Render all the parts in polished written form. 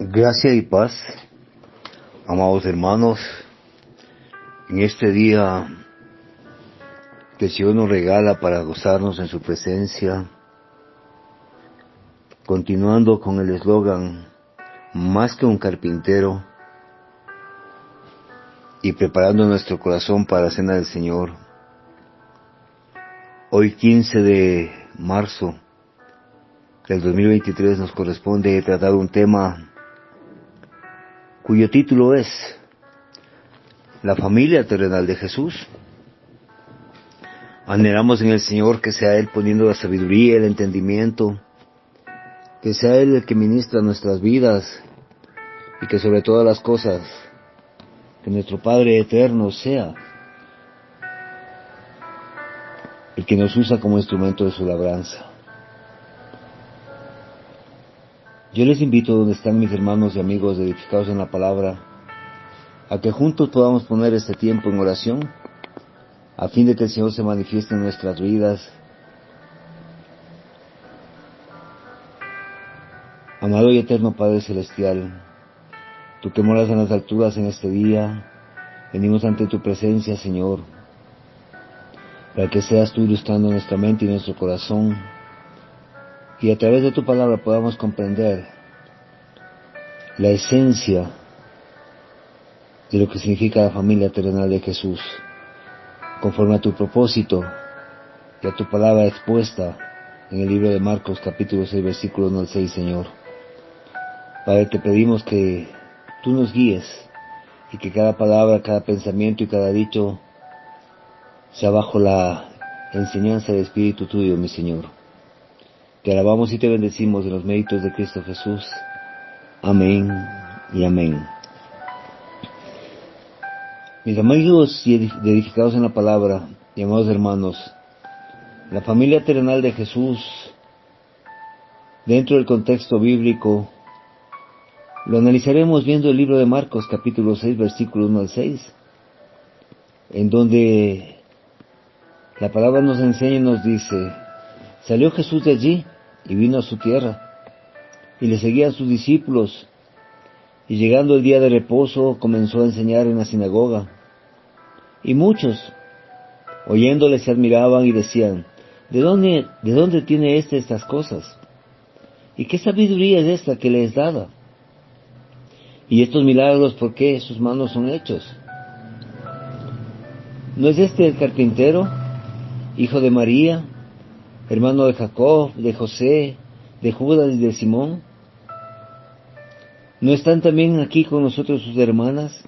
Gracia y paz, amados hermanos, en este día que el Señor nos regala para gozarnos en su presencia, continuando con el eslogan, más que un carpintero, y preparando nuestro corazón para la cena del Señor. Hoy 15 de marzo del 2023 nos corresponde tratar un tema cuyo título es La familia terrenal de Jesús. Anhelamos en el Señor que sea Él poniendo la sabiduría, el entendimiento, que sea Él el que ministra nuestras vidas y que sobre todas las cosas, que nuestro Padre eterno sea el que nos usa como instrumento de su labranza. Yo les invito, donde están mis hermanos y amigos edificados en la palabra, a que juntos podamos poner este tiempo en oración, a fin de que el Señor se manifieste en nuestras vidas. Amado y eterno Padre Celestial, tú que moras en las alturas en este día, venimos ante tu presencia, Señor, para que seas tú ilustrando nuestra mente y nuestro corazón, y a través de tu palabra podamos comprender la esencia de lo que significa la familia terrenal de Jesús, conforme a tu propósito y a tu palabra expuesta en el libro de Marcos capítulo 6 versículo 1 al 6, Señor. Padre, te pedimos que tú nos guíes y que cada palabra, cada pensamiento y cada dicho sea bajo la enseñanza del Espíritu tuyo, mi Señor. Te alabamos y te bendecimos en los méritos de Cristo Jesús. Amén y amén. Mis amigos y edificados en la palabra, y amados hermanos, la familia terrenal de Jesús, dentro del contexto bíblico, lo analizaremos viendo el libro de Marcos, capítulo 6, versículo 1 al 6, en donde la palabra nos enseña y nos dice: salió Jesús de allí y vino a su tierra, y le seguían sus discípulos, y llegando el día de reposo comenzó a enseñar en la sinagoga. Y muchos, oyéndole, se admiraban y decían: ¿De dónde tiene estas cosas? ¿Y qué sabiduría es esta que le es dada? ¿Y estos milagros por qué sus manos son hechos? ¿No es este el carpintero, hijo de María, hermano de Jacob, de José, de Judas y de Simón? ¿No están también aquí con nosotros sus hermanas?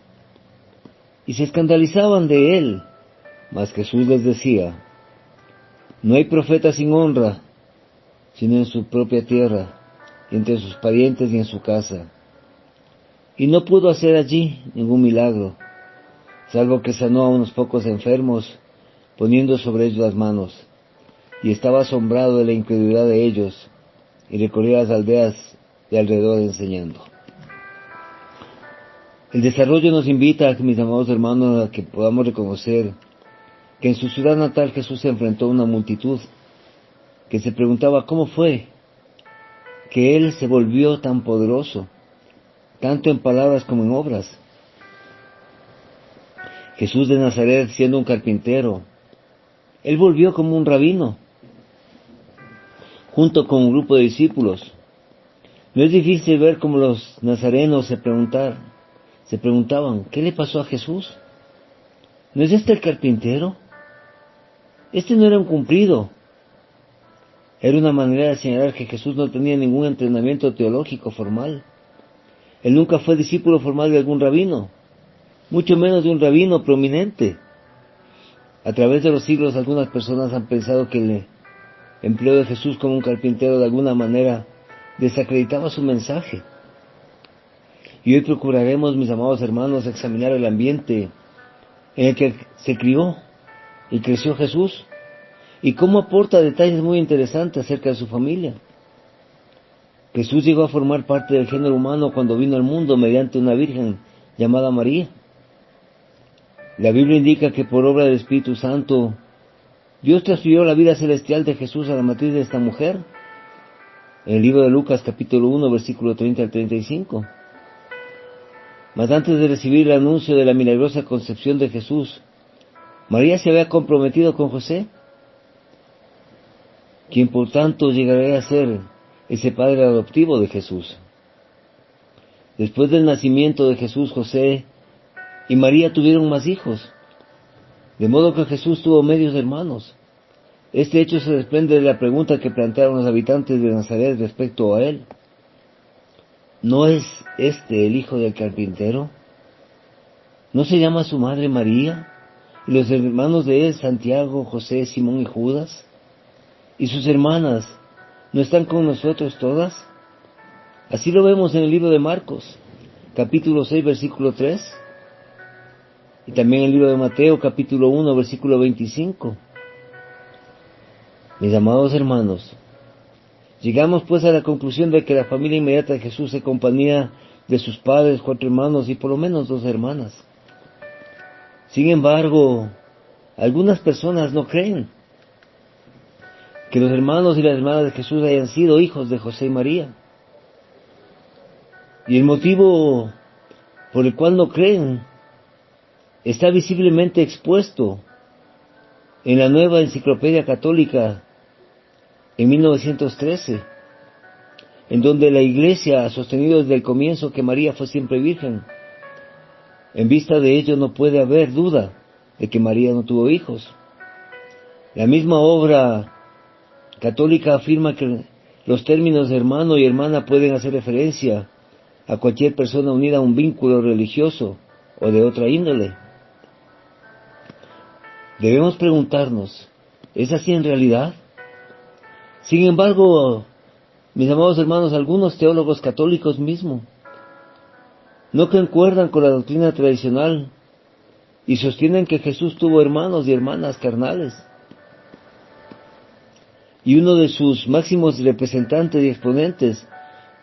Y se escandalizaban de él. Mas Jesús les decía: no hay profeta sin honra, sino en su propia tierra, y entre sus parientes y en su casa. Y no pudo hacer allí ningún milagro, salvo que sanó a unos pocos enfermos, poniendo sobre ellos las manos. Y estaba asombrado de la incredulidad de ellos, y recorría las aldeas de alrededor enseñando. El desarrollo nos invita, mis amados hermanos, a que podamos reconocer que en su ciudad natal Jesús se enfrentó a una multitud que se preguntaba cómo fue que Él se volvió tan poderoso, tanto en palabras como en obras. Jesús de Nazaret, siendo un carpintero, Él volvió como un rabino, junto con un grupo de discípulos. No es difícil ver cómo los nazarenos se preguntaban: ¿qué le pasó a Jesús? ¿No es este el carpintero? Este no era un cumplido. Era una manera de señalar que Jesús no tenía ningún entrenamiento teológico formal. Él nunca fue discípulo formal de algún rabino, mucho menos de un rabino prominente. A través de los siglos, algunas personas han pensado que el empleo de Jesús como un carpintero de alguna manera desacreditaba su mensaje. Y hoy procuraremos, mis amados hermanos, examinar el ambiente en el que se crió y creció Jesús, y cómo aporta detalles muy interesantes acerca de su familia. Jesús llegó a formar parte del género humano cuando vino al mundo mediante una virgen llamada María. La Biblia indica que por obra del Espíritu Santo, Dios transfirió la vida celestial de Jesús a la matriz de esta mujer. En el libro de Lucas capítulo 1 versículo 30 al 35. Mas antes de recibir el anuncio de la milagrosa concepción de Jesús, María se había comprometido con José, quien por tanto llegaría a ser ese padre adoptivo de Jesús. Después del nacimiento de Jesús, José y María tuvieron más hijos, de modo que Jesús tuvo medios hermanos. Este hecho se desprende de la pregunta que plantearon los habitantes de Nazaret respecto a él. ¿No es este el hijo del carpintero? ¿No se llama su madre María? ¿Y los hermanos de él, Santiago, José, Simón y Judas? ¿Y sus hermanas no están con nosotros todas? Así lo vemos en el libro de Marcos, capítulo 6, versículo 3, y también en el libro de Mateo, capítulo 1, versículo 25. Mis amados hermanos, llegamos pues a la conclusión de que la familia inmediata de Jesús se componía de sus padres, 4 hermanos y por lo menos 2 hermanas. Sin embargo, algunas personas no creen que los hermanos y las hermanas de Jesús hayan sido hijos de José y María. Y el motivo por el cual no creen está visiblemente expuesto en la Nueva Enciclopedia Católica en 1913, en donde la Iglesia ha sostenido desde el comienzo que María fue siempre virgen. En vista de ello no puede haber duda de que María no tuvo hijos. La misma obra católica afirma que los términos hermano y hermana pueden hacer referencia a cualquier persona unida a un vínculo religioso o de otra índole. Debemos preguntarnos, ¿es así en realidad? Sin embargo, mis amados hermanos, algunos teólogos católicos mismos no concuerdan con la doctrina tradicional y sostienen que Jesús tuvo hermanos y hermanas carnales. Y uno de sus máximos representantes y exponentes,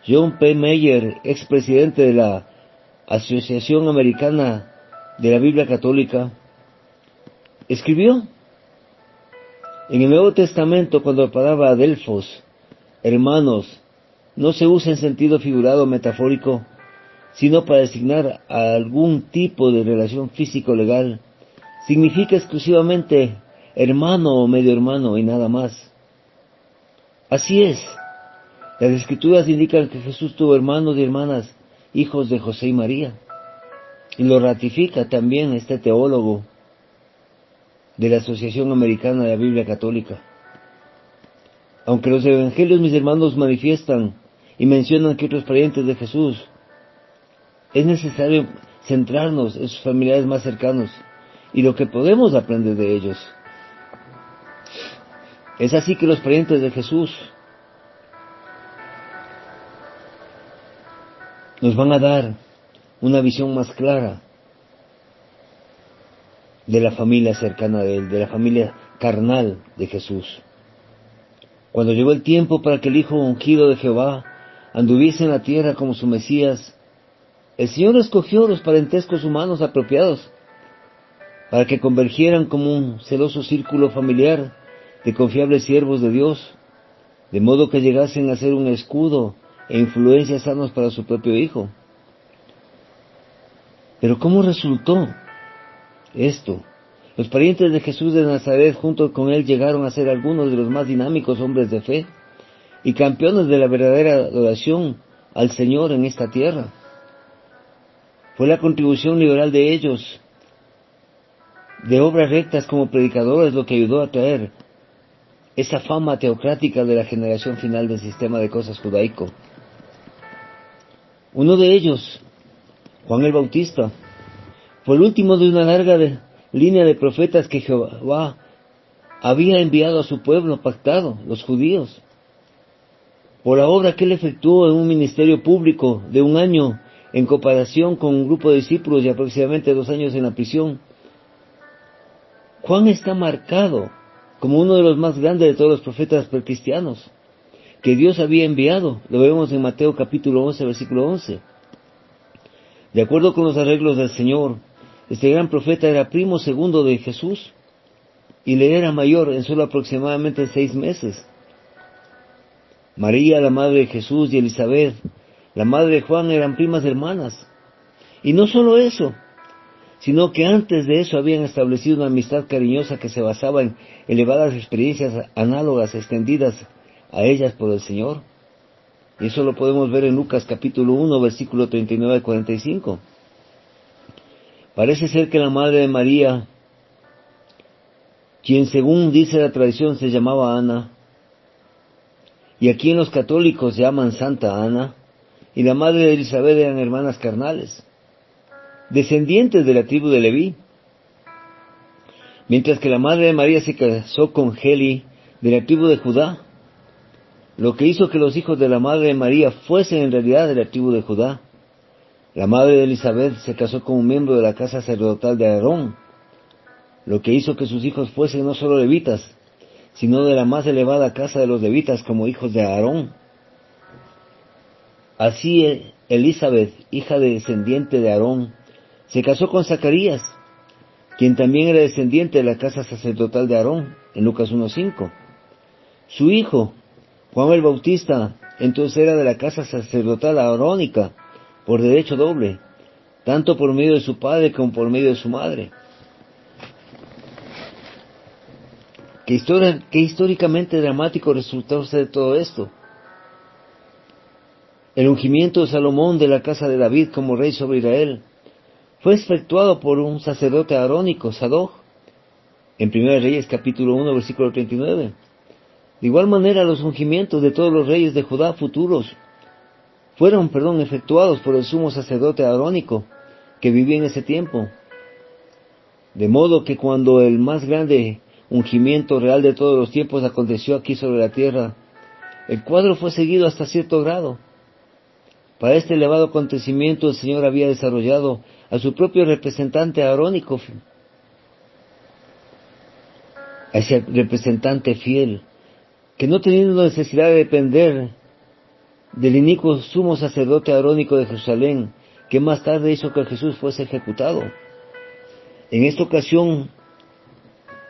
John P. Meyer, expresidente de la Asociación Americana de la Biblia Católica, escribió: en el Nuevo Testamento, cuando la palabra adelphos, hermanos, no se usa en sentido figurado o metafórico, sino para designar a algún tipo de relación físico-legal, significa exclusivamente hermano o medio hermano y nada más. Así es, las Escrituras indican que Jesús tuvo hermanos y hermanas, hijos de José y María, y lo ratifica también este teólogo de la Asociación Americana de la Biblia Católica. Aunque los evangelios, mis hermanos, manifiestan y mencionan que otros parientes de Jesús, es necesario centrarnos en sus familiares más cercanos y lo que podemos aprender de ellos. Es así que los parientes de Jesús nos van a dar una visión más clara de la familia cercana de él, de la familia carnal de Jesús. Cuando llegó el tiempo para que el Hijo ungido de Jehová anduviese en la tierra como su Mesías, el Señor escogió los parentescos humanos apropiados para que convergieran como un celoso círculo familiar de confiables siervos de Dios, de modo que llegasen a ser un escudo e influencias sanos para su propio Hijo. Pero ¿cómo resultó esto? Los parientes de Jesús de Nazaret junto con él llegaron a ser algunos de los más dinámicos hombres de fe y campeones de la verdadera adoración al Señor en esta tierra. Fue la contribución liberal de ellos, de obras rectas como predicadores, lo que ayudó a traer esa fama teocrática de la generación final del sistema de cosas judaico. Uno de ellos, Juan el Bautista, fue el último de una larga línea de profetas que Jehová había enviado a su pueblo pactado, los judíos, por la obra que él efectuó en un ministerio público de 1 año en comparación con un grupo de discípulos y aproximadamente 2 años en la prisión. Juan está marcado como uno de los más grandes de todos los profetas precristianos que Dios había enviado. Lo vemos en Mateo capítulo 11, versículo 11. De acuerdo con los arreglos del Señor, este gran profeta era primo segundo de Jesús y le era mayor en solo aproximadamente 6 meses. María, la madre de Jesús, y Elizabeth, la madre de Juan, eran primas hermanas, Y no solo eso, sino que antes de eso habían establecido una amistad cariñosa que se basaba en elevadas experiencias análogas extendidas a ellas por el Señor. Y eso lo podemos ver en Lucas capítulo 1, versículo 39 al 45. Parece ser que la madre de María, quien según dice la tradición se llamaba Ana, y aquí en los católicos llaman Santa Ana, y la madre de Elizabeth eran hermanas carnales, descendientes de la tribu de Leví, mientras que la madre de María se casó con Heli, de la tribu de Judá, lo que hizo que los hijos de la madre de María fuesen en realidad de la tribu de Judá. La madre de Elizabeth se casó con un miembro de la casa sacerdotal de Aarón, lo que hizo que sus hijos fuesen no solo levitas, sino de la más elevada casa de los levitas como hijos de Aarón. Así Elizabeth, hija de descendiente de Aarón, se casó con Zacarías, quien también era descendiente de la casa sacerdotal de Aarón, en Lucas 1:5. Su hijo, Juan el Bautista, entonces era de la casa sacerdotal arónica, por derecho doble, tanto por medio de su padre como por medio de su madre. Qué históricamente dramático resultó ser todo esto. El ungimiento de Salomón de la casa de David como rey sobre Israel fue efectuado por un sacerdote arónico, Sadoc, en 1 Reyes capítulo 1, versículo 39. De igual manera, los ungimientos de todos los reyes de Judá futuros fueron, efectuados por el sumo sacerdote arónico que vivía en ese tiempo. De modo que cuando el más grande ungimiento real de todos los tiempos aconteció aquí sobre la tierra, el cuadro fue seguido hasta cierto grado. Para este elevado acontecimiento el Señor había desarrollado a su propio representante arónico, a ese representante fiel, que no teniendo necesidad de depender del inicuo sumo sacerdote arónico de Jerusalén, que más tarde hizo que Jesús fuese ejecutado. En esta ocasión,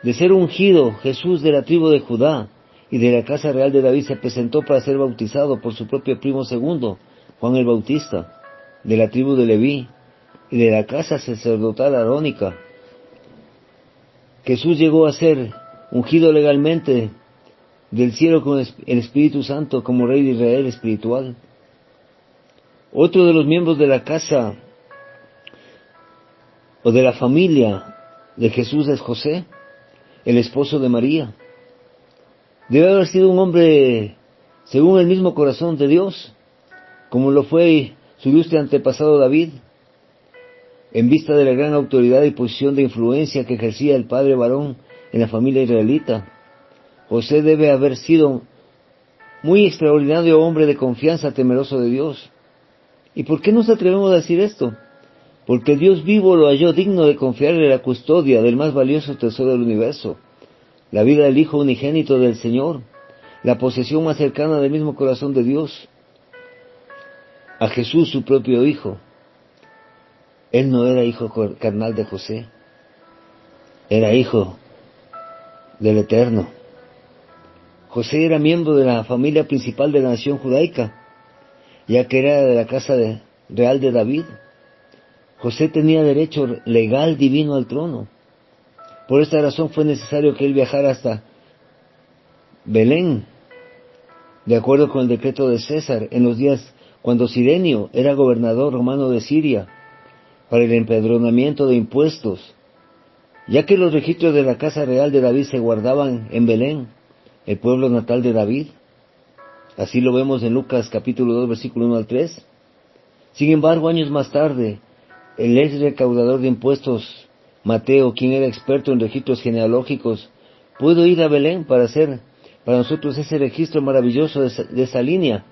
de ser ungido, Jesús de la tribu de Judá y de la casa real de David se presentó para ser bautizado por su propio primo segundo, Juan el Bautista, de la tribu de Leví y de la casa sacerdotal arónica. Jesús llegó a ser ungido legalmente del cielo con el Espíritu Santo como Rey de Israel espiritual. Otro de los miembros de la casa o de la familia de Jesús es José, el esposo de María. Debe haber sido un hombre según el mismo corazón de Dios, como lo fue su ilustre antepasado David, en vista de la gran autoridad y posición de influencia que ejercía el padre varón en la familia israelita. José debe haber sido muy extraordinario hombre de confianza, temeroso de Dios. ¿Y por qué nos atrevemos a decir esto? Porque Dios vivo lo halló digno de confiarle la custodia del más valioso tesoro del universo, la vida del Hijo unigénito del Señor, la posesión más cercana del mismo corazón de Dios, a Jesús su propio Hijo. Él no era hijo carnal de José, era hijo del Eterno. José era miembro de la familia principal de la nación judaica, ya que era de la casa real de David. José tenía derecho legal divino al trono. Por esta razón fue necesario que él viajara hasta Belén, de acuerdo con el decreto de César, en los días cuando Cirenio era gobernador romano de Siria, para el empadronamiento de impuestos, ya que los registros de la casa real de David se guardaban en Belén, el pueblo natal de David. Así lo vemos en Lucas capítulo 2, versículo 1 al 3. Sin embargo, años más tarde, el ex recaudador de impuestos, Mateo, quien era experto en registros genealógicos, pudo ir a Belén para hacer para nosotros ese registro maravilloso de esa línea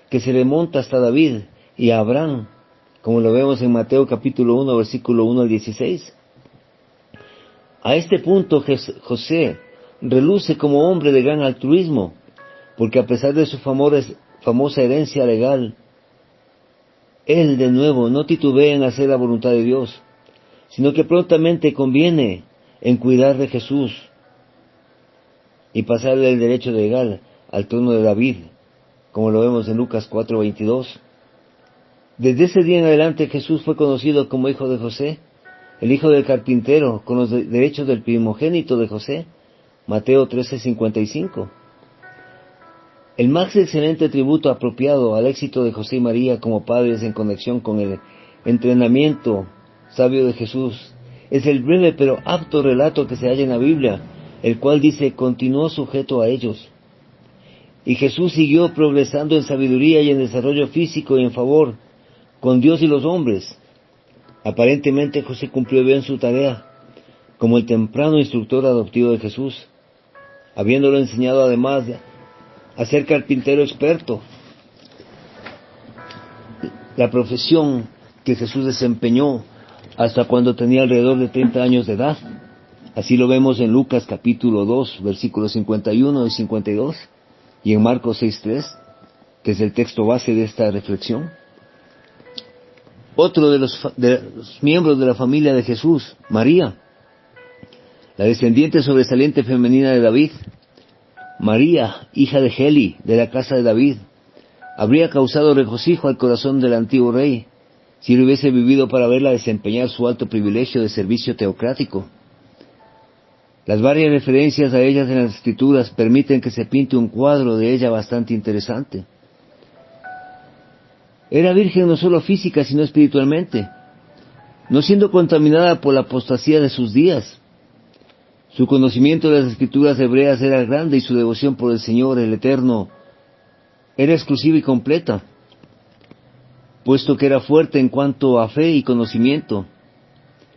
que se remonta hasta David y a Abraham, como lo vemos en Mateo capítulo 1, versículo 1 al 16. A este punto José reluce como hombre de gran altruismo, porque a pesar de su famosa herencia legal, él de nuevo no titubea en hacer la voluntad de Dios, sino que prontamente conviene en cuidar de Jesús y pasarle el derecho legal al trono de David, como lo vemos en Lucas 4:22. Desde ese día en adelante Jesús fue conocido como hijo de José, el hijo del carpintero, con los derechos del primogénito de José. Mateo 13:55. El más excelente tributo apropiado al éxito de José y María como padres en conexión con el entrenamiento sabio de Jesús es el breve pero apto relato que se halla en la Biblia, el cual dice: continuó sujeto a ellos. Y Jesús siguió progresando en sabiduría y en desarrollo físico y en favor con Dios y los hombres. Aparentemente José cumplió bien su tarea como el temprano instructor adoptivo de Jesús, habiéndolo enseñado además a ser carpintero experto, la profesión que Jesús desempeñó hasta cuando tenía alrededor de 30 años de edad. Así lo vemos en Lucas capítulo 2, versículos 51 y 52, y en Marcos 6:3, que es el texto base de esta reflexión. Otro de los miembros de la familia de Jesús, María, la descendiente sobresaliente femenina de David. María, hija de Heli, de la casa de David, habría causado regocijo al corazón del antiguo rey, si él hubiese vivido para verla desempeñar su alto privilegio de servicio teocrático. Las varias referencias a ellas en las Escrituras permiten que se pinte un cuadro de ella bastante interesante. Era virgen no solo física, sino espiritualmente, no siendo contaminada por la apostasía de sus días. Su conocimiento de las Escrituras hebreas era grande y su devoción por el Señor, el Eterno, era exclusiva y completa, puesto que era fuerte en cuanto a fe y conocimiento.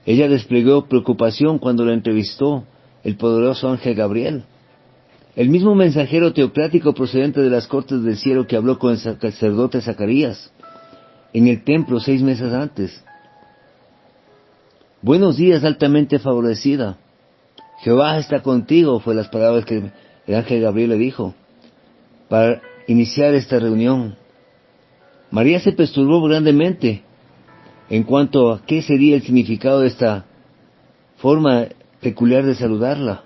Ella desplegó preocupación cuando la entrevistó el poderoso ángel Gabriel, el mismo mensajero teocrático procedente de las cortes del cielo que habló con el sacerdote Zacarías en el templo 6 meses antes. Buenos días, altamente favorecida. Jehová está contigo, fue las palabras que el ángel Gabriel le dijo para iniciar esta reunión. María se perturbó grandemente en cuanto a qué sería el significado de esta forma peculiar de saludarla.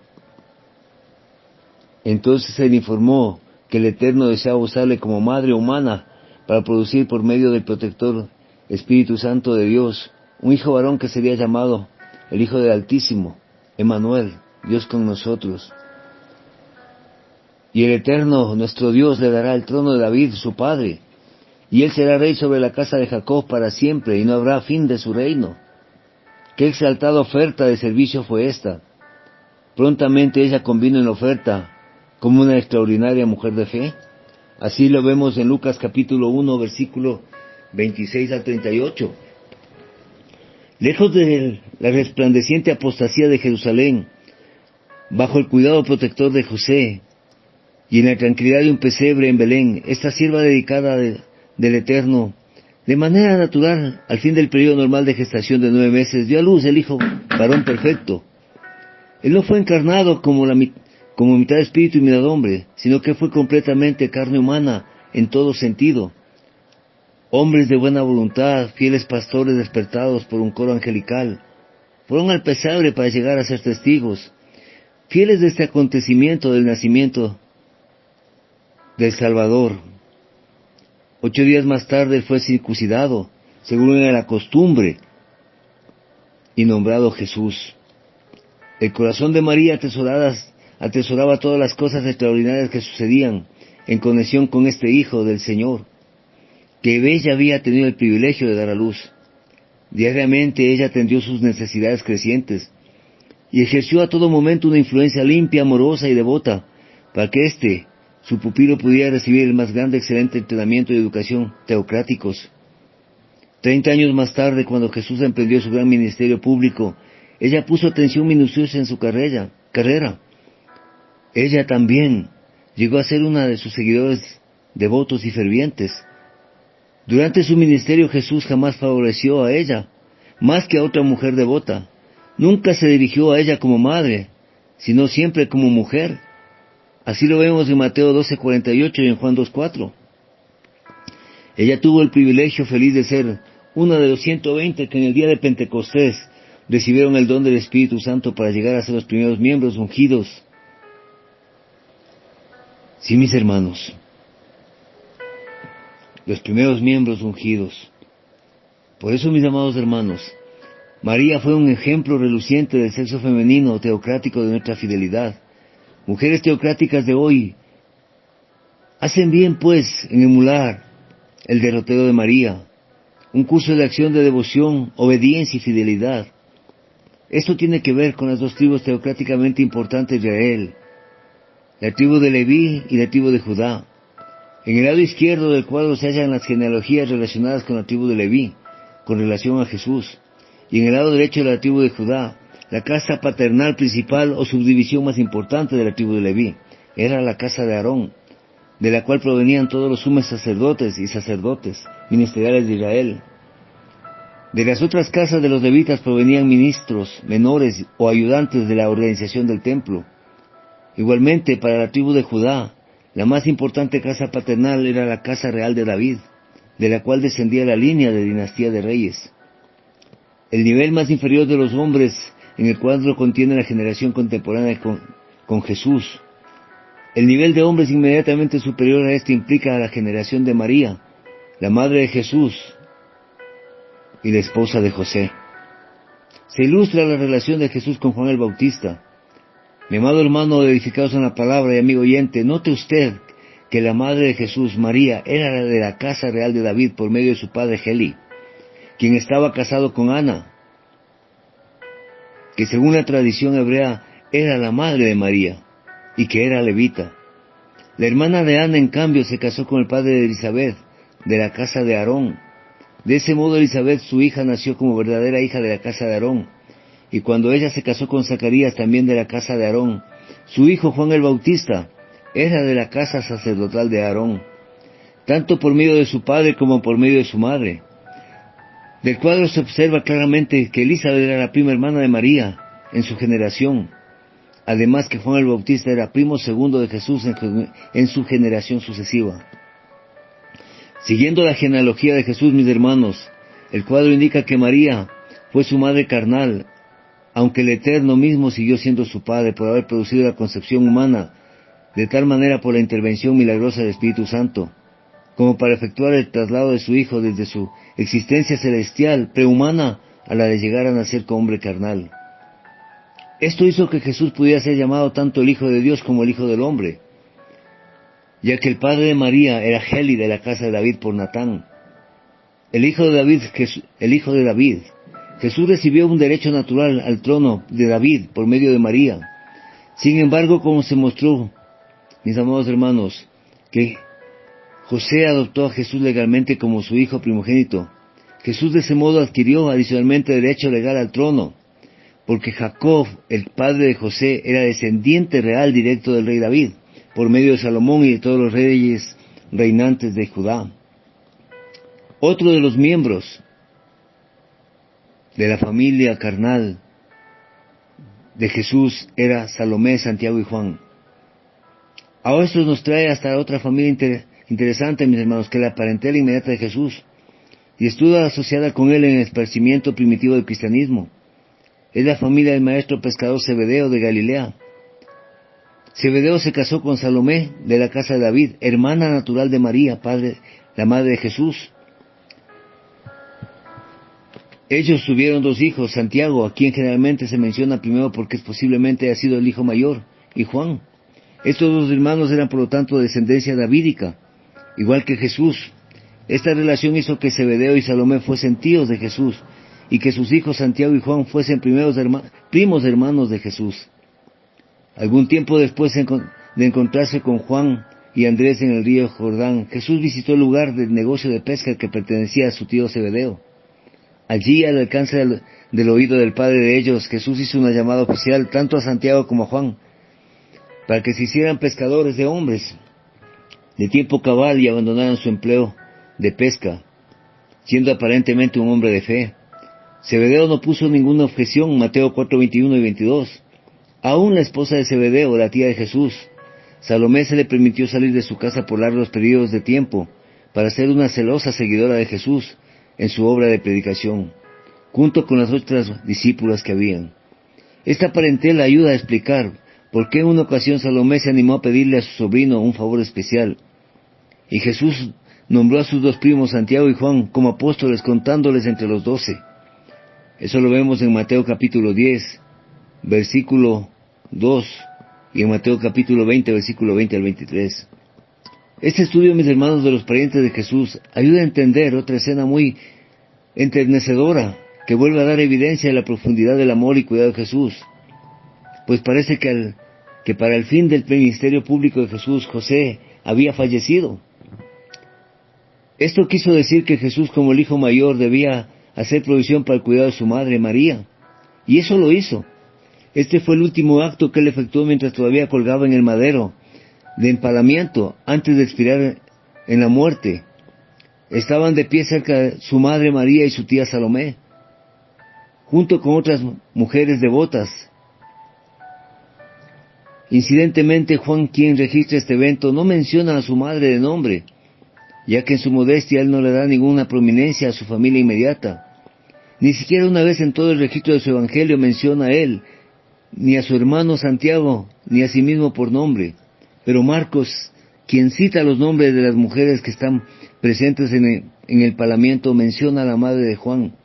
Entonces se le informó que el Eterno deseaba usarle como madre humana para producir por medio del protector Espíritu Santo de Dios un hijo varón que sería llamado el Hijo del Altísimo, Emmanuel, Dios con nosotros. Y el Eterno, nuestro Dios, le dará el trono de David, su padre, y él será rey sobre la casa de Jacob para siempre, y no habrá fin de su reino. Qué exaltada oferta de servicio fue esta. Prontamente ella convino en la oferta como una extraordinaria mujer de fe. Así lo vemos en Lucas capítulo 1, versículo 26 al 38. Lejos de la resplandeciente apostasía de Jerusalén, bajo el cuidado protector de José, y en la tranquilidad de un pesebre en Belén, esta sierva dedicada del Eterno, de manera natural, al fin del periodo normal de gestación de 9 meses, dio a luz el hijo varón perfecto. Él no fue encarnado como mitad espíritu y mitad hombre, sino que fue completamente carne humana en todo sentido. Hombres de buena voluntad, fieles pastores despertados por un coro angelical, fueron al pesebre para llegar a ser testigos, fieles de este acontecimiento del nacimiento del Salvador. 8 días más tarde fue circuncidado, según era la costumbre, y nombrado Jesús. El corazón de María atesoraba todas las cosas extraordinarias que sucedían en conexión con este Hijo del Señor, que ella había tenido el privilegio de dar a luz. Diariamente ella atendió sus necesidades crecientes, y ejerció a todo momento una influencia limpia, amorosa y devota, para que su pupilo, pudiera recibir el más grande, excelente entrenamiento y educación teocráticos. 30 años más tarde, cuando Jesús emprendió su gran ministerio público, ella puso atención minuciosa en su carrera. Ella también llegó a ser una de sus seguidores devotos y fervientes. Durante su ministerio Jesús jamás favoreció a ella, más que a otra mujer devota. Nunca se dirigió a ella como madre, sino siempre como mujer. Así lo vemos en Mateo 12:48 y en Juan 2:4. Ella tuvo el privilegio feliz de ser una de los 120 que en el día de Pentecostés recibieron el don del Espíritu Santo para llegar a ser los primeros miembros ungidos. Sí, mis hermanos, los primeros miembros ungidos. Por eso, mis amados hermanos, María fue un ejemplo reluciente del sexo femenino teocrático de nuestra fidelidad. Mujeres teocráticas de hoy hacen bien, pues, en emular el derrotero de María, un curso de acción de devoción, obediencia y fidelidad. Esto tiene que ver con las dos tribus teocráticamente importantes de Israel, la tribu de Leví y la tribu de Judá. En el lado izquierdo del cuadro se hallan las genealogías relacionadas con la tribu de Leví, con relación a Jesús, y en el lado derecho de la tribu de Judá, la casa paternal principal o subdivisión más importante de la tribu de Leví, era la casa de Aarón, de la cual provenían todos los sumos sacerdotes y sacerdotes ministeriales de Israel. De las otras casas de los levitas provenían ministros, menores o ayudantes de la organización del templo. Igualmente, para la tribu de Judá, la más importante casa paternal era la casa real de David, de la cual descendía la línea de dinastía de reyes. El nivel más inferior de los hombres en el cuadro contiene la generación contemporánea con Jesús. El nivel de hombres inmediatamente superior a este implica a la generación de María, la madre de Jesús y la esposa de José. Se ilustra la relación de Jesús con Juan el Bautista. Mi amado hermano, edificados en la palabra y amigo oyente, note usted que la madre de Jesús, María, era de la casa real de David por medio de su padre Heli, quien estaba casado con Ana, que según la tradición hebrea era la madre de María, y que era levita. La hermana de Ana, en cambio, se casó con el padre de Elizabeth, de la casa de Aarón. De ese modo Elizabeth, su hija, nació como verdadera hija de la casa de Aarón, y cuando ella se casó con Zacarías, también de la casa de Aarón, su hijo Juan el Bautista era de la casa sacerdotal de Aarón, tanto por medio de su padre como por medio de su madre. Del cuadro se observa claramente que Elizabeth era la prima hermana de María en su generación, además que Juan el Bautista era primo segundo de Jesús en su generación sucesiva. Siguiendo la genealogía de Jesús, mis hermanos, el cuadro indica que María fue su madre carnal, aunque el Eterno mismo siguió siendo su padre por haber producido la concepción humana, de tal manera por la intervención milagrosa del Espíritu Santo, como para efectuar el traslado de su Hijo desde su existencia celestial, prehumana, a la de llegar a nacer como hombre carnal. Esto hizo que Jesús pudiera ser llamado tanto el Hijo de Dios como el Hijo del Hombre, ya que el padre de María era Heli de la casa de David por Natán. El hijo de David, Jesús recibió un derecho natural al trono de David por medio de María. Sin embargo, como se mostró, mis amados hermanos, que José adoptó a Jesús legalmente como su hijo primogénito, Jesús de ese modo adquirió adicionalmente derecho legal al trono, porque Jacob, el padre de José, era descendiente real directo del rey David, por medio de Salomón y de todos los reyes reinantes de Judá. Otro de los miembros de la familia carnal de Jesús era Salomé, Santiago y Juan. Ahora esto nos trae hasta otra familia interesante, mis hermanos, que la parentela inmediata de Jesús, y estuvo asociada con él en el esparcimiento primitivo del cristianismo. Es la familia del maestro pescador Zebedeo de Galilea. Zebedeo se casó con Salomé de la casa de David, hermana natural de María, la madre de Jesús. Ellos tuvieron dos hijos, Santiago, a quien generalmente se menciona primero porque posiblemente haya sido el hijo mayor, y Juan. Estos dos hermanos eran por lo tanto de descendencia davídica, igual que Jesús. Esta relación hizo que Zebedeo y Salomé fuesen tíos de Jesús, y que sus hijos Santiago y Juan fuesen primos hermanos de Jesús. Algún tiempo después de encontrarse con Juan y Andrés en el río Jordán, Jesús visitó el lugar del negocio de pesca que pertenecía a su tío Zebedeo. Allí, al alcance del oído del padre de ellos, Jesús hizo una llamada oficial tanto a Santiago como a Juan, para que se hicieran pescadores de hombres de tiempo cabal y abandonaran su empleo de pesca, siendo aparentemente un hombre de fe. Zebedeo no puso ninguna objeción, Mateo 4:21 y 22. Aún la esposa de Zebedeo, la tía de Jesús, Salomé, se le permitió salir de su casa por largos periodos de tiempo para ser una celosa seguidora de Jesús en su obra de predicación, junto con las otras discípulas que habían. Esta parentela ayuda a explicar por qué en una ocasión Salomé se animó a pedirle a su sobrino un favor especial, y Jesús nombró a sus dos primos Santiago y Juan como apóstoles, contándoles entre los 12. Eso lo vemos en Mateo capítulo 10, versículo 2, y en Mateo capítulo 20, versículo 20 al 23. Este estudio, mis hermanos, de los parientes de Jesús, ayuda a entender otra escena muy enternecedora, que vuelve a dar evidencia de la profundidad del amor y cuidado de Jesús. Pues parece que para el fin del ministerio público de Jesús, José había fallecido. Esto quiso decir que Jesús, como el hijo mayor, debía hacer provisión para el cuidado de su madre, María. Y eso lo hizo. Este fue el último acto que él efectuó mientras todavía colgaba en el madero de empalamiento, antes de expirar en la muerte. Estaban de pie cerca de su madre María y su tía Salomé, junto con otras mujeres devotas. Incidentemente, Juan, quien registra este evento, no menciona a su madre de nombre, ya que en su modestia él no le da ninguna prominencia a su familia inmediata. Ni siquiera una vez en todo el registro de su evangelio menciona a él, ni a su hermano Santiago, ni a sí mismo por nombre. Pero Marcos, quien cita los nombres de las mujeres que están presentes en el palamiento, menciona a la madre de Juan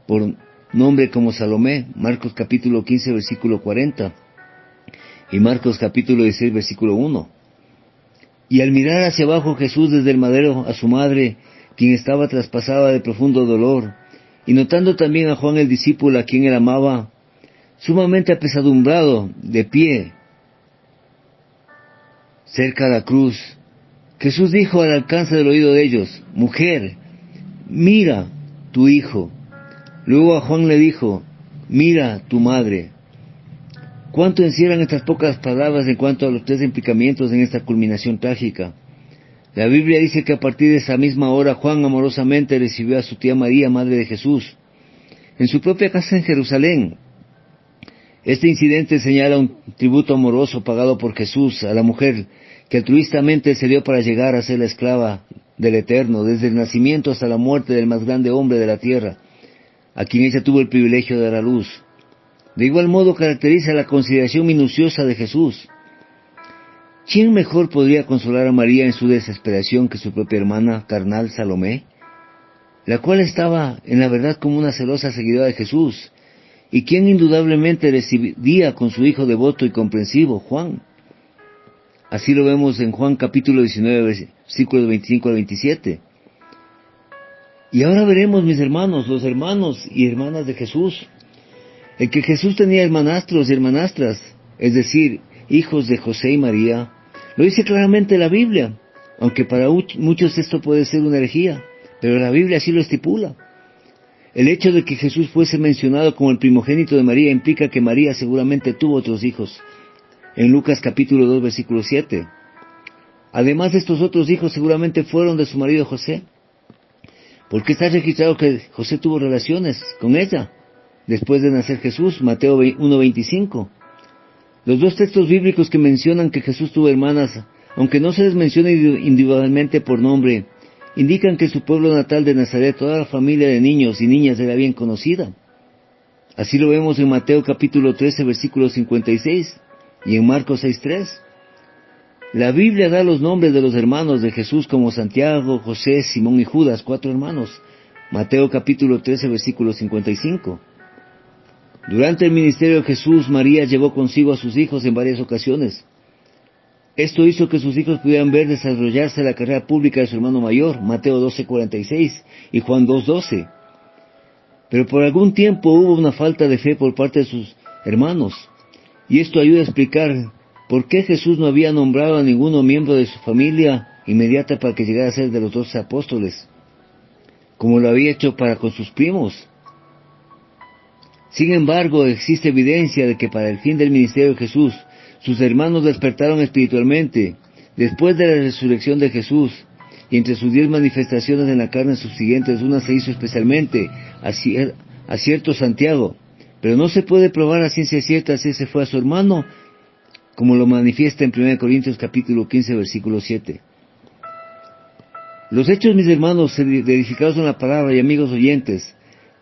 por nombre como Salomé, Marcos capítulo 15, versículo 40, y Marcos capítulo 16, versículo 1. Y al mirar hacia abajo Jesús desde el madero a su madre, quien estaba traspasada de profundo dolor, y notando también a Juan el discípulo a quien él amaba, sumamente apesadumbrado, de pie, cerca de la cruz, Jesús dijo al alcance del oído de ellos: «Mujer, mira tu hijo». Luego a Juan le dijo: «Mira tu madre». ¿Cuánto encierran estas pocas palabras en cuanto a los tres implicamientos en esta culminación trágica? La Biblia dice que a partir de esa misma hora Juan amorosamente recibió a su tía María, madre de Jesús, en su propia casa en Jerusalén. Este incidente señala un tributo amoroso pagado por Jesús a la mujer que altruistamente se dio para llegar a ser la esclava del Eterno, desde el nacimiento hasta la muerte del más grande hombre de la tierra, a quien ella tuvo el privilegio de dar a luz. De igual modo caracteriza la consideración minuciosa de Jesús. ¿Quién mejor podría consolar a María en su desesperación que su propia hermana carnal Salomé, la cual estaba en la verdad como una celosa seguidora de Jesús, y quien indudablemente residía con su hijo devoto y comprensivo, Juan? Así lo vemos en Juan capítulo 19, versículos 25 al 27. Y ahora veremos, mis hermanos, los hermanos y hermanas de Jesús. El que Jesús tenía hermanastros y hermanastras, es decir, hijos de José y María, lo dice claramente la Biblia, aunque para muchos esto puede ser una herejía, pero la Biblia así lo estipula. El hecho de que Jesús fuese mencionado como el primogénito de María implica que María seguramente tuvo otros hijos, en Lucas capítulo 2, versículo 7. Además de estos otros hijos seguramente fueron de su marido José, porque está registrado que José tuvo relaciones con ella después de nacer Jesús, Mateo 1:25. Los dos textos bíblicos que mencionan que Jesús tuvo hermanas, aunque no se les menciona individualmente por nombre, indican que su pueblo natal de Nazaret, toda la familia de niños y niñas era bien conocida. Así lo vemos en Mateo capítulo 13, versículo 56, y en Marcos 6:3. La Biblia da los nombres de los hermanos de Jesús como Santiago, José, Simón y Judas, 4 hermanos. Mateo capítulo 13, versículo 55. Durante el ministerio de Jesús, María llevó consigo a sus hijos en varias ocasiones. Esto hizo que sus hijos pudieran ver desarrollarse la carrera pública de su hermano mayor, Mateo 12:46 y Juan 2:12. Pero por algún tiempo hubo una falta de fe por parte de sus hermanos, y esto ayuda a explicar por qué Jesús no había nombrado a ninguno miembro de su familia inmediata para que llegara a ser de los 12 apóstoles, como lo había hecho para con sus primos. Sin embargo, existe evidencia de que para el fin del ministerio de Jesús, sus hermanos despertaron espiritualmente, después de la resurrección de Jesús, y entre sus 10 manifestaciones en la carne subsiguientes, una se hizo especialmente a cierto Santiago, pero no se puede probar a ciencia cierta si ese fue a su hermano, como lo manifiesta en 1 Corintios capítulo 15, versículo 7. Los hechos, mis hermanos, edificados en la palabra y amigos oyentes,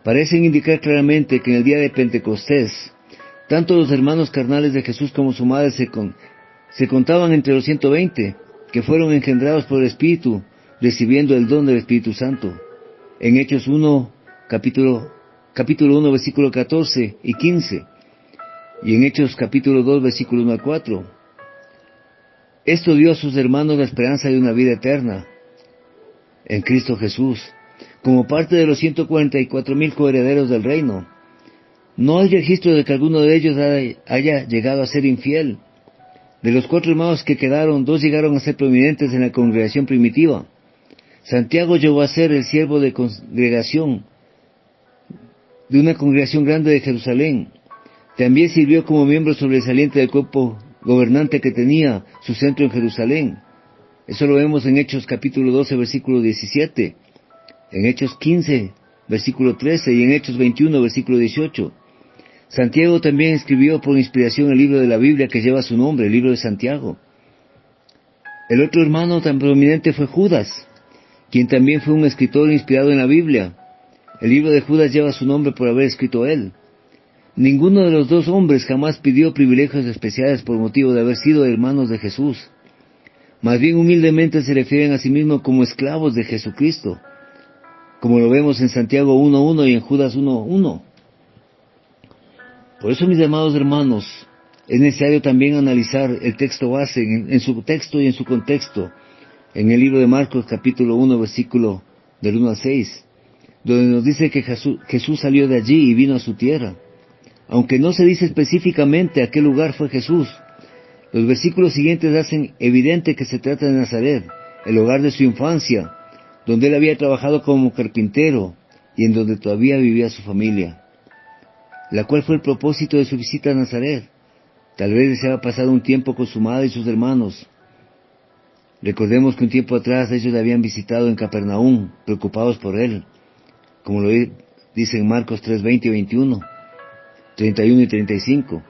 parecen indicar claramente que en el día de Pentecostés, tanto los hermanos carnales de Jesús como su madre se contaban entre los 120, que fueron engendrados por el Espíritu, recibiendo el don del Espíritu Santo. En Hechos 1, capítulo 1, versículo 14 y 15. Y en Hechos capítulo 2, versículo 1 al 4. Esto dio a sus hermanos la esperanza de una vida eterna en Cristo Jesús, como parte de los 144,000 coherederos del reino. No hay registro de que alguno de ellos haya llegado a ser infiel. De los 4 hermanos que quedaron, 2 llegaron a ser prominentes en la congregación primitiva. Santiago llegó a ser el siervo de congregación, de una congregación grande de Jerusalén. También sirvió como miembro sobresaliente del cuerpo gobernante que tenía su centro en Jerusalén. Eso lo vemos en Hechos capítulo 12, versículo 17, en Hechos 15, versículo 13 y en Hechos 21, versículo 18. Santiago también escribió por inspiración el libro de la Biblia que lleva su nombre, el libro de Santiago. El otro hermano tan prominente fue Judas, quien también fue un escritor inspirado en la Biblia. El libro de Judas lleva su nombre por haber escrito él. Ninguno de los 2 hombres jamás pidió privilegios especiales por motivo de haber sido hermanos de Jesús. Más bien humildemente se refieren a sí mismos como esclavos de Jesucristo, como lo vemos en Santiago 1.1 y en Judas 1.1. Por eso, mis amados hermanos, es necesario también analizar el texto base en su texto y en su contexto, en el libro de Marcos capítulo 1, versículo del 1 al 6, donde nos dice que Jesús salió de allí y vino a su tierra. Aunque no se dice específicamente a qué lugar fue Jesús, los versículos siguientes hacen evidente que se trata de Nazaret, el hogar de su infancia, donde él había trabajado como carpintero y en donde todavía vivía su familia. La cual fue el propósito de su visita a Nazaret. Tal vez deseaba pasar un tiempo con su madre y sus hermanos. Recordemos que un tiempo atrás ellos le habían visitado en Capernaum, preocupados por él, como lo dice en Marcos 3, 20 y 21, 31 y 35.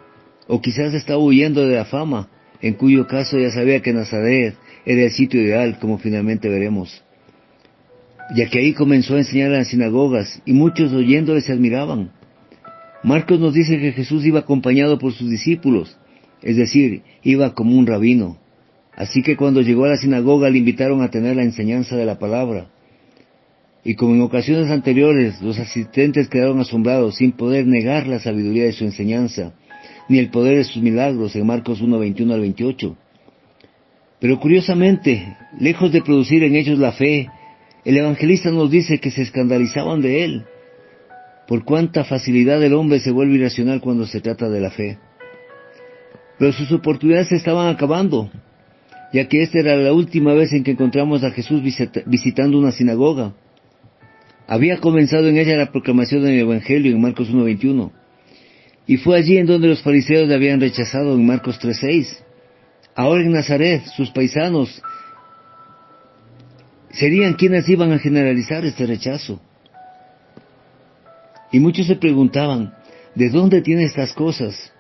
O quizás estaba huyendo de la fama, en cuyo caso ya sabía que Nazaret era el sitio ideal, como finalmente veremos. Ya que ahí comenzó a enseñar en las sinagogas, y muchos oyéndole se admiraban. Marcos nos dice que Jesús iba acompañado por sus discípulos, es decir, iba como un rabino. Así que cuando llegó a la sinagoga le invitaron a tener la enseñanza de la palabra. Y como en ocasiones anteriores, los asistentes quedaron asombrados sin poder negar la sabiduría de su enseñanza, ni el poder de sus milagros, en Marcos 1, 21 al 28. Pero curiosamente, lejos de producir en ellos la fe, el evangelista nos dice que se escandalizaban de él. Por cuánta facilidad el hombre se vuelve irracional cuando se trata de la fe. Pero sus oportunidades se estaban acabando, ya que esta era la última vez en que encontramos a Jesús visitando una sinagoga. Había comenzado en ella la proclamación del Evangelio en Marcos 1.21, y fue allí en donde los fariseos le habían rechazado en Marcos 3.6. Ahora en Nazaret, sus paisanos serían quienes iban a generalizar este rechazo. Y muchos se preguntaban, ¿de dónde tiene estas cosas?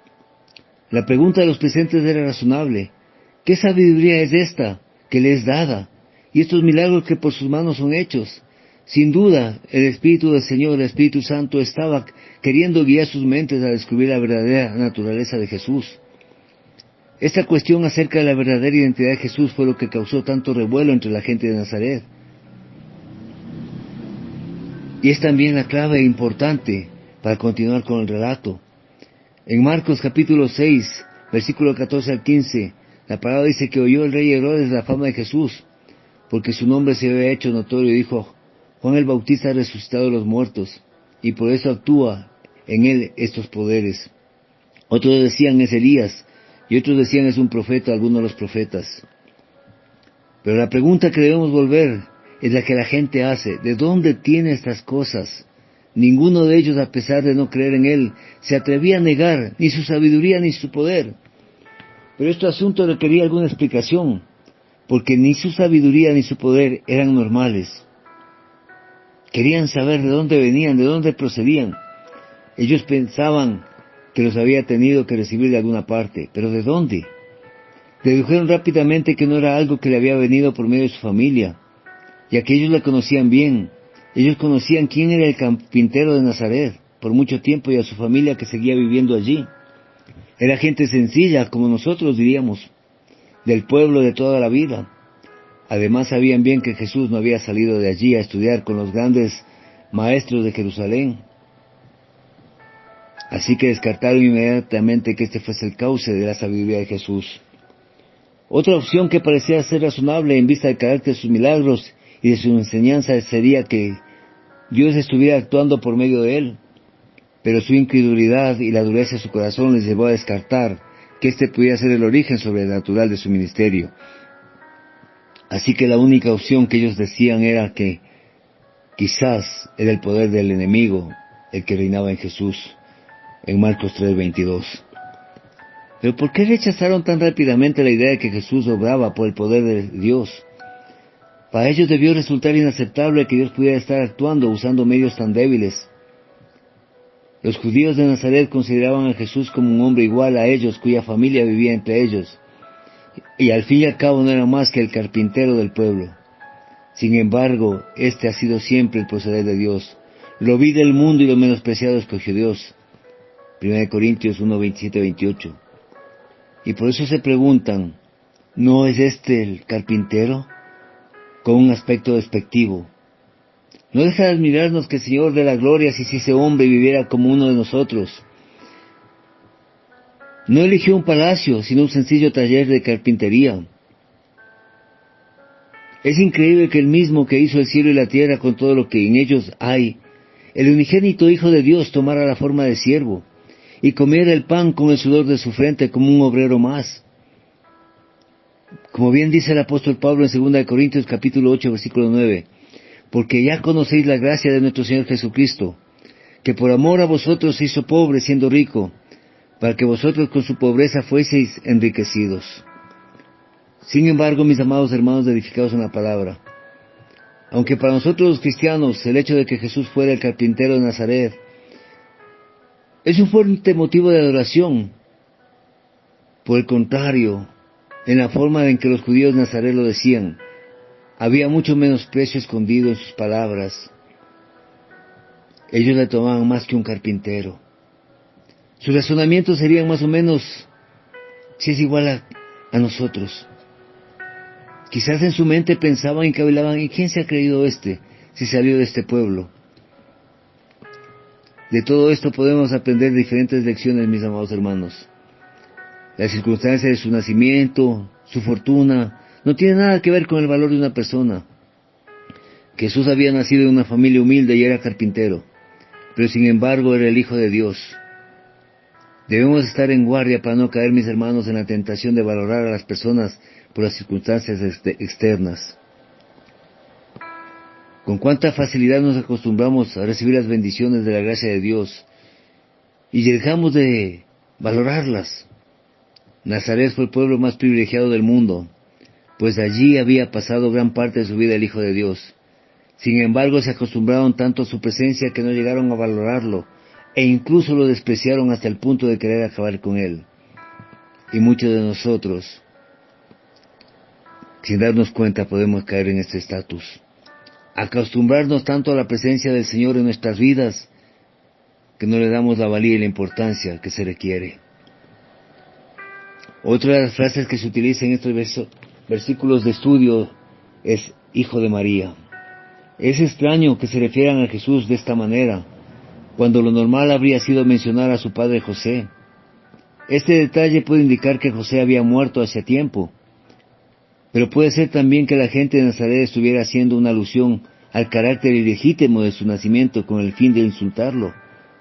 La pregunta de los presentes era razonable. ¿Qué sabiduría es esta que le es dada? Y estos milagros que por sus manos son hechos. Sin duda, el Espíritu del Señor, el Espíritu Santo, estaba queriendo guiar sus mentes a descubrir la verdadera naturaleza de Jesús. Esta cuestión acerca de la verdadera identidad de Jesús fue lo que causó tanto revuelo entre la gente de Nazaret. Y es también la clave importante para continuar con el relato. En Marcos capítulo 6, versículo 14 al 15, la palabra dice que oyó el rey Herodes la fama de Jesús, porque su nombre se había hecho notorio, y dijo, Juan el Bautista ha resucitado de los muertos, y por eso actúa en él estos poderes. Otros decían es Elías, y otros decían es un profeta, algunos de los profetas. Pero la pregunta que debemos volver es la que la gente hace. ¿De dónde tiene estas cosas? Ninguno de ellos, a pesar de no creer en él, se atrevía a negar ni su sabiduría ni su poder. Pero este asunto requería alguna explicación, porque ni su sabiduría ni su poder eran normales. Querían saber de dónde venían, de dónde procedían. Ellos pensaban que los había tenido que recibir de alguna parte, pero ¿de dónde? Dedujeron rápidamente que no era algo que le había venido por medio de su familia, ya que ellos la conocían bien. Ellos conocían quién era el carpintero de Nazaret por mucho tiempo y a su familia que seguía viviendo allí. Era gente sencilla, como nosotros diríamos, del pueblo de toda la vida. Además sabían bien que Jesús no había salido de allí a estudiar con los grandes maestros de Jerusalén. Así que descartaron inmediatamente que este fuese el cauce de la sabiduría de Jesús. Otra opción que parecía ser razonable en vista del carácter de sus milagros y de su enseñanza sería que Dios estuviera actuando por medio de él, pero su incredulidad y la dureza de su corazón les llevó a descartar que este pudiera ser el origen sobrenatural de su ministerio. Así que la única opción que ellos decían era que quizás era el poder del enemigo el que reinaba en Jesús, en Marcos 3:22. Pero ¿por qué rechazaron tan rápidamente la idea de que Jesús obraba por el poder de Dios? Para ellos debió resultar inaceptable que Dios pudiera estar actuando usando medios tan débiles. Los judíos de Nazaret consideraban a Jesús como un hombre igual a ellos, cuya familia vivía entre ellos, y al fin y al cabo no era más que el carpintero del pueblo. Sin embargo, este ha sido siempre el proceder de Dios. Lo vil del mundo y lo menospreciado escogió Dios. 1 Corintios 1:27-28. Y por eso se preguntan, ¿no es este el carpintero? Con un aspecto despectivo. No deja de admirarnos que el Señor de la gloria se hiciese hombre y viviera como uno de nosotros. No eligió un palacio, sino un sencillo taller de carpintería. Es increíble que el mismo que hizo el cielo y la tierra con todo lo que en ellos hay, el unigénito Hijo de Dios, tomara la forma de siervo y comiera el pan con el sudor de su frente como un obrero más. Como bien dice el apóstol Pablo en 2 Corintios capítulo 8, versículo 9, porque ya conocéis la gracia de nuestro Señor Jesucristo, que por amor a vosotros se hizo pobre siendo rico, para que vosotros con su pobreza fueseis enriquecidos. Sin embargo, mis amados hermanos edificados en la palabra, aunque para nosotros los cristianos el hecho de que Jesús fuera el carpintero de Nazaret es un fuerte motivo de adoración, por el contrario, en la forma en que los judíos de Nazaret lo decían, había mucho menosprecio escondido en sus palabras. Ellos le tomaban más que un carpintero. Sus razonamientos serían más o menos, si es igual a nosotros. Quizás en su mente pensaban y cavilaban, ¿y quién se ha creído si salió de este pueblo? De todo esto podemos aprender diferentes lecciones, mis amados hermanos. Las circunstancias de su nacimiento, su fortuna, no tienen nada que ver con el valor de una persona. Jesús había nacido en una familia humilde y era carpintero, pero sin embargo era el Hijo de Dios. Debemos estar en guardia para no caer, mis hermanos, en la tentación de valorar a las personas por las circunstancias externas. Con cuánta facilidad nos acostumbramos a recibir las bendiciones de la gracia de Dios y dejamos de valorarlas. Nazaret fue el pueblo más privilegiado del mundo, pues allí había pasado gran parte de su vida el Hijo de Dios. Sin embargo, se acostumbraron tanto a su presencia que no llegaron a valorarlo, e incluso lo despreciaron hasta el punto de querer acabar con él. Y muchos de nosotros, sin darnos cuenta, podemos caer en este estatus. Acostumbrarnos tanto a la presencia del Señor en nuestras vidas, que no le damos la valía y la importancia que se requiere. Otra de las frases que se utiliza en estos versículos de estudio es Hijo de María. Es extraño que se refieran a Jesús de esta manera, cuando lo normal habría sido mencionar a su padre José. Este detalle puede indicar que José había muerto hace tiempo, pero puede ser también que la gente de Nazaret estuviera haciendo una alusión al carácter ilegítimo de su nacimiento con el fin de insultarlo,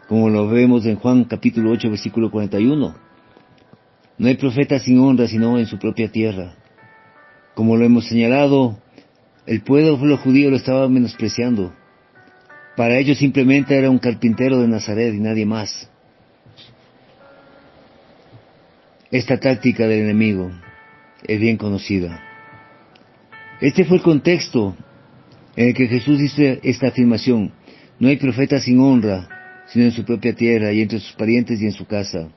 como lo vemos en Juan capítulo 8, versículo 41. No hay profeta sin honra sino en su propia tierra. Como lo hemos señalado, el pueblo judío lo estaba menospreciando. Para ellos simplemente era un carpintero de Nazaret y nadie más. Esta táctica del enemigo es bien conocida. Este fue el contexto en el que Jesús hizo esta afirmación: no hay profeta sin honra sino en su propia tierra y entre sus parientes y en su casa.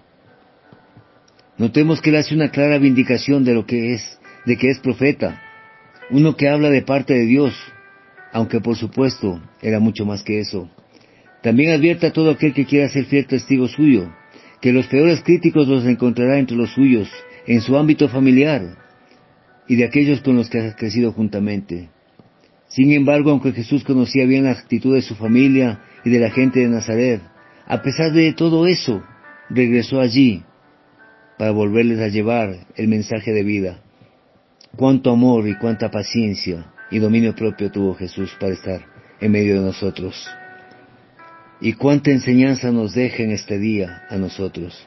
Notemos que él hace una clara vindicación de que es profeta, uno que habla de parte de Dios, aunque por supuesto era mucho más que eso. También advierte a todo aquel que quiera ser fiel testigo suyo, que los peores críticos los encontrará entre los suyos, en su ámbito familiar. y de aquellos con los que ha crecido juntamente. Sin embargo, aunque Jesús conocía bien la actitud de su familia y de la gente de Nazaret, a pesar de todo eso, regresó allí para volverles a llevar el mensaje de vida. Cuánto amor y cuánta paciencia y dominio propio tuvo Jesús para estar en medio de nosotros. Y cuánta enseñanza nos deja en este día a nosotros.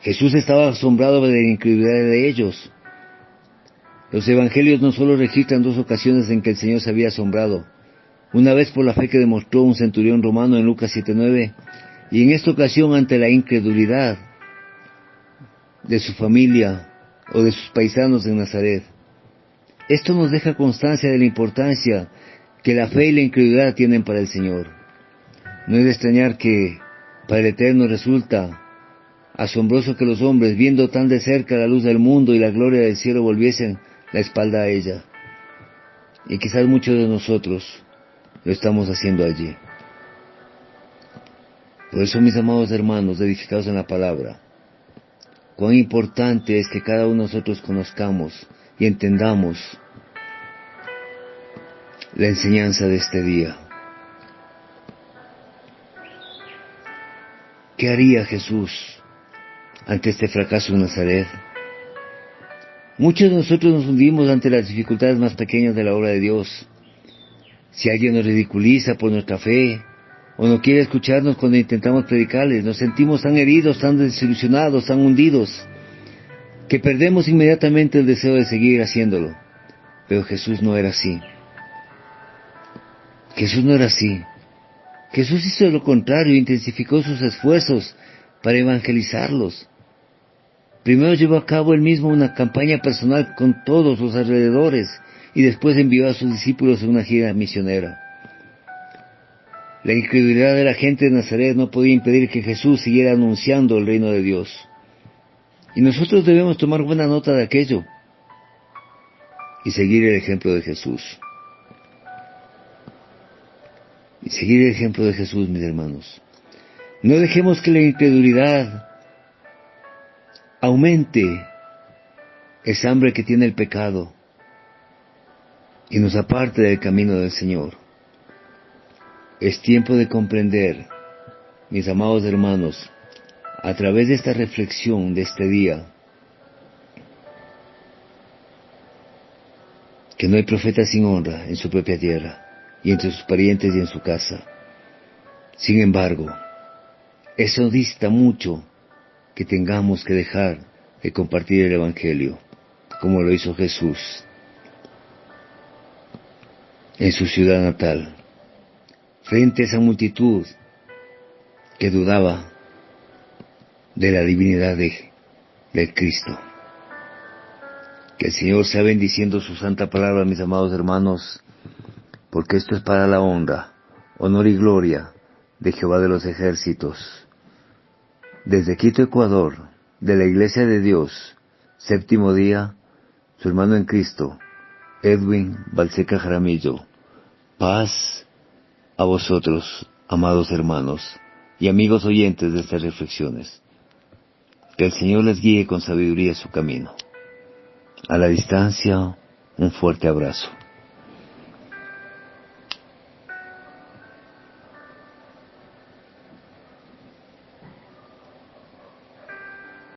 Jesús estaba asombrado de la incredulidad de ellos. Los evangelios no solo registran 2 ocasiones en que el Señor se había asombrado. Una vez por la fe que demostró un centurión romano en Lucas 7:9, y en esta ocasión ante la incredulidad de su familia o de sus paisanos en Nazaret. Esto nos deja constancia de la importancia que la fe y la incredulidad tienen para el Señor. No es de extrañar que para el Eterno resulta asombroso que los hombres, viendo tan de cerca la luz del mundo y la gloria del cielo, volviesen la espalda a ella. Y quizás muchos de nosotros lo estamos haciendo allí. Por eso, mis amados hermanos, edificados en la palabra, cuán importante es que cada uno de nosotros conozcamos y entendamos la enseñanza de este día. ¿Qué haría Jesús ante este fracaso en Nazaret? Muchos de nosotros nos hundimos ante las dificultades más pequeñas de la obra de Dios. Si alguien nos ridiculiza por nuestra fe, o no quiere escucharnos cuando intentamos predicarles, nos sentimos tan heridos, tan desilusionados, tan hundidos, que perdemos inmediatamente el deseo de seguir haciéndolo. Pero Jesús no era así. Jesús no era así. Jesús hizo lo contrario, intensificó sus esfuerzos para evangelizarlos. Primero llevó a cabo él mismo una campaña personal con todos los alrededores, y después envió a sus discípulos en una gira misionera. La incredulidad de la gente de Nazaret no podía impedir que Jesús siguiera anunciando el reino de Dios. Y nosotros debemos tomar buena nota de aquello y seguir el ejemplo de Jesús. Y seguir el ejemplo de Jesús, mis hermanos. No dejemos que la incredulidad aumente esa hambre que tiene el pecado y nos aparte del camino del Señor. Es tiempo de comprender, mis amados hermanos, a través de esta reflexión de este día, que no hay profeta sin honra en su propia tierra, y entre sus parientes y en su casa. Sin embargo, eso dista mucho que tengamos que dejar de compartir el Evangelio, como lo hizo Jesús en su ciudad natal, frente a esa multitud que dudaba de la divinidad del Cristo. Que el Señor sea bendiciendo su santa palabra, mis amados hermanos, porque esto es para la honra, honor y gloria de Jehová de los ejércitos. Desde Quito, Ecuador, de la Iglesia de Dios, 7º día, su hermano en Cristo, Edwin Balseca Jaramillo. Paz a vosotros, amados hermanos y amigos oyentes de estas reflexiones. Que el Señor les guíe con sabiduría su camino. A la distancia, un fuerte abrazo.